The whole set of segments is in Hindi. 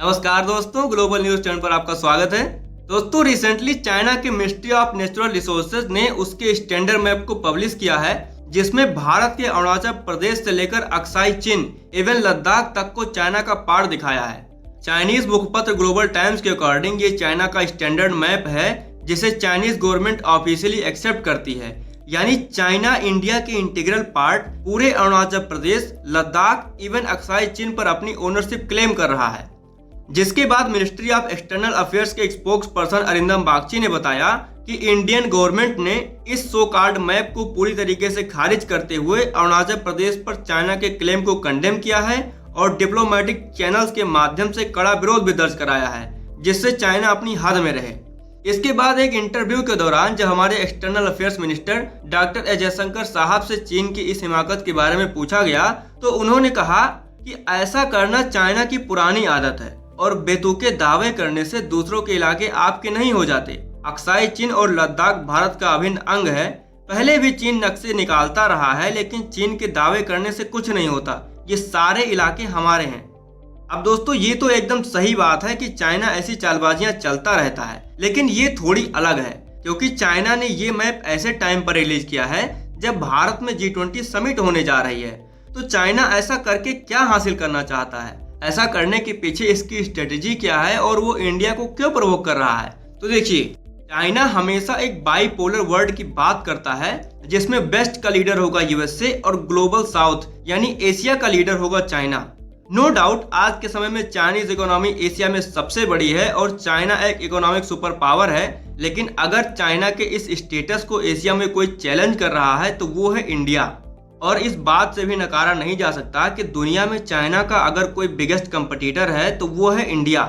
नमस्कार दोस्तों, ग्लोबल न्यूज चैनल पर आपका स्वागत है। दोस्तों, रिसेंटली चाइना के मिनिस्ट्री ऑफ नेचुरल रिसोर्सेज ने उसके स्टैंडर्ड मैप को पब्लिश किया है, जिसमें भारत के अरुणाचल प्रदेश से लेकर अक्साई चीन एवं लद्दाख तक को चाइना का पार्ट दिखाया है। चाइनीज मुखपत्र ग्लोबल टाइम्स के अकॉर्डिंग ये चाइना का स्टैंडर्ड मैप है, जिसे चाइनीज गवर्नमेंट ऑफिशियली एक्सेप्ट करती है। यानी चाइना इंडिया के इंटीग्रल पार्ट पूरे अरुणाचल प्रदेश, लद्दाख इवन अक्साई चीन पर अपनी ओनरशिप क्लेम कर रहा है। जिसके बाद मिनिस्ट्री ऑफ एक्सटर्नल अफेयर्स के स्पोक्स पर्सन अरिंदम बागची ने बताया कि इंडियन गवर्नमेंट ने इस सो कॉल्ड मैप को पूरी तरीके से खारिज करते हुए अरुणाचल प्रदेश पर चाइना के क्लेम को कंडेम किया है और डिप्लोमेटिक चैनल्स के माध्यम से कड़ा विरोध भी दर्ज कराया है, जिससे चाइना अपनी हद में रहे। इसके बाद एक इंटरव्यू के दौरान जब हमारे external affairs minister doctor S Jaishankar साहब से चीन की इस हिमाकत के बारे में पूछा गया, तो उन्होंने कहा कि ऐसा करना चाइना की पुरानी आदत है और बेतुके दावे करने से दूसरों के इलाके आपके नहीं हो जाते। अक्साई चीन और लद्दाख भारत का अभिन्न अंग है। पहले भी चीन नक्शे निकालता रहा है, लेकिन चीन के दावे करने से कुछ नहीं होता। ये सारे इलाके हमारे हैं। अब दोस्तों, ये तो एकदम सही बात है कि चाइना ऐसी चालबाजियां चलता रहता है, लेकिन ये थोड़ी अलग है, क्योंकि चाइना ने ये मैप ऐसे टाइम पर रिलीज किया है जब भारत में G20 समिट होने जा रही है। तो चाइना ऐसा करके क्या हासिल करना चाहता है, ऐसा करने के पीछे इसकी स्ट्रेटेजी क्या है और वो इंडिया को क्यों प्रोवोक कर रहा है? तो देखिए, चाइना हमेशा एक बाइपोलर वर्ल्ड की बात करता है, जिसमें वेस्ट का लीडर होगा यूएसए और ग्लोबल साउथ यानी एशिया का लीडर होगा चाइना। नो डाउट आज के समय में चाइनीज इकोनॉमी एशिया में सबसे बड़ी है और चाइना एक इकोनॉमिक सुपर पावर है। लेकिन अगर चाइना के इस स्टेटस को एशिया में कोई चैलेंज कर रहा है तो वो है इंडिया। और इस बात से भी नकारा नहीं जा सकता कि दुनिया में चाइना का अगर कोई बिगेस्ट कंपटीटर है तो वो है इंडिया।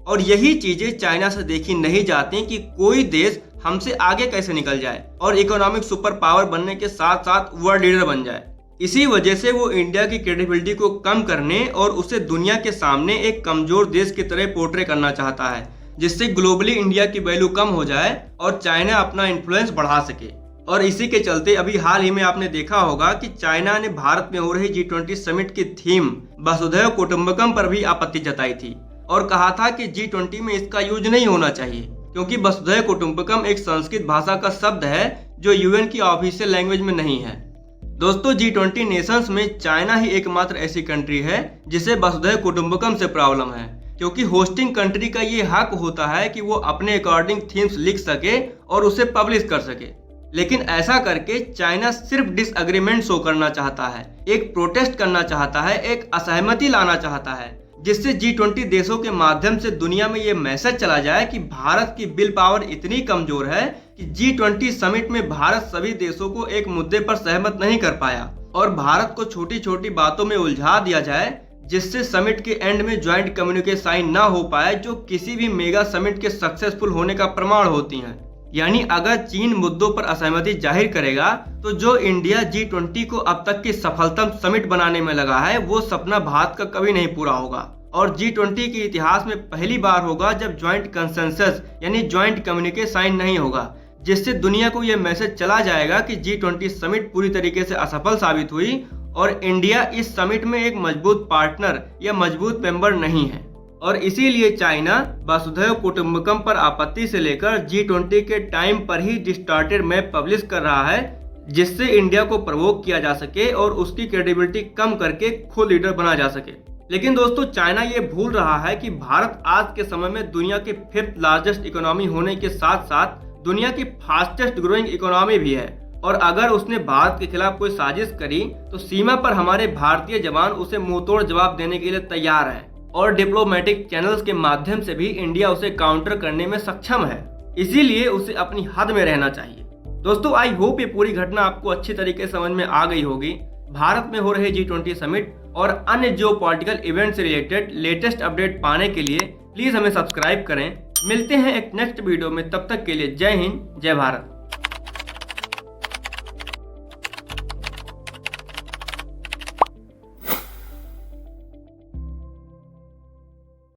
और यही चीजें चाइना से देखी नहीं जाती कि कोई देश हमसे आगे कैसे निकल जाए और इकोनॉमिक सुपर पावर बनने के साथ साथ वर्ल्ड लीडर बन जाए। इसी वजह से वो इंडिया की क्रेडिबिलिटी को कम करने और उसे दुनिया के सामने एक कमजोर देश की तरह पोर्ट्रे करना चाहता है, जिससे ग्लोबली इंडिया की वैल्यू कम हो जाए और चाइना अपना इन्फ्लुएंस बढ़ा सके। और इसी के चलते अभी हाल ही में आपने देखा होगा कि चाइना ने भारत में हो रही G20 समिट की थीम वसुधैव कुटुंबकम पर भी आपत्ति जताई थी और कहा था कि G20 में इसका यूज नहीं होना चाहिए, क्योंकि वसुधैव कुटुंबकम एक संस्कृत भाषा का शब्द है जो यूएन की ऑफिशियल लैंग्वेज में नहीं है। दोस्तों, G20 नेशंस में चाइना ही एकमात्र ऐसी कंट्री है जिसे वसुधैव कुटुंबकम से प्रॉब्लम है, क्योंकि होस्टिंग कंट्री का ये हक होता है कि वो अपने अकॉर्डिंग थीम्स लिख सके और उसे पब्लिश कर सके। लेकिन ऐसा करके चाइना सिर्फ डिसएग्रीमेंट शो करना चाहता है, एक प्रोटेस्ट करना चाहता है, एक असहमति लाना चाहता है, जिससे G20 देशों के माध्यम से दुनिया में ये मैसेज चला जाए कि भारत की विल पावर इतनी कमजोर है कि G20 समिट में भारत सभी देशों को एक मुद्दे पर सहमत नहीं कर पाया और भारत को छोटी छोटी बातों में उलझा दिया जाए, जिससे समिट के एंड में ज्वाइंट कम्युनिके साइन ना हो पाए, जो किसी भी मेगा समिट के सक्सेसफुल होने का प्रमाण होती हैं। यानी अगर चीन मुद्दों पर असहमति जाहिर करेगा तो जो इंडिया G20 को अब तक की सफलतम समिट बनाने में लगा है, वो सपना भारत का कभी नहीं पूरा होगा। और G20 के इतिहास में पहली बार होगा जब ज्वाइंट कंसेंसस यानी ज्वाइंट कम्युनिके साइन नहीं होगा, जिससे दुनिया को यह मैसेज चला जाएगा कि G20 समिट पूरी तरीके से असफल साबित हुई और इंडिया इस समिट में एक मजबूत पार्टनर या मजबूत मेंबर नहीं है। और इसीलिए चाइना वसुधैव कुटुंबकम पर आपत्ति से लेकर G20 के टाइम पर ही डिस्टॉर्टेड मैप पब्लिश कर रहा है, जिससे इंडिया को प्रवोक किया जा सके और उसकी क्रेडिबिलिटी कम करके खुद लीडर बना जा सके। लेकिन दोस्तों, चाइना ये भूल रहा है कि भारत आज के समय में दुनिया के 5th लार्जेस्ट इकोनॉमी होने के साथ साथ दुनिया की फास्टेस्ट ग्रोइंग इकोनॉमी भी है। और अगर उसने भारत के खिलाफ कोई साजिश करी तो सीमा पर हमारे भारतीय जवान उसे मुंहतोड़ जवाब देने के लिए तैयार हैं और डिप्लोमेटिक चैनल्स के माध्यम से भी इंडिया उसे काउंटर करने में सक्षम है। इसीलिए उसे अपनी हद में रहना चाहिए। दोस्तों, आई होप ये पूरी घटना आपको अच्छी तरीके से समझ में आ गई होगी। भारत में हो रहे G20 समिट और अन्य जियोपॉलिटिकल इवेंट से रिलेटेड लेटेस्ट अपडेट पाने के लिए प्लीज हमें सब्सक्राइब करें। मिलते हैं एक नेक्स्ट वीडियो में, तब तक के लिए जय हिंद, जय भारत।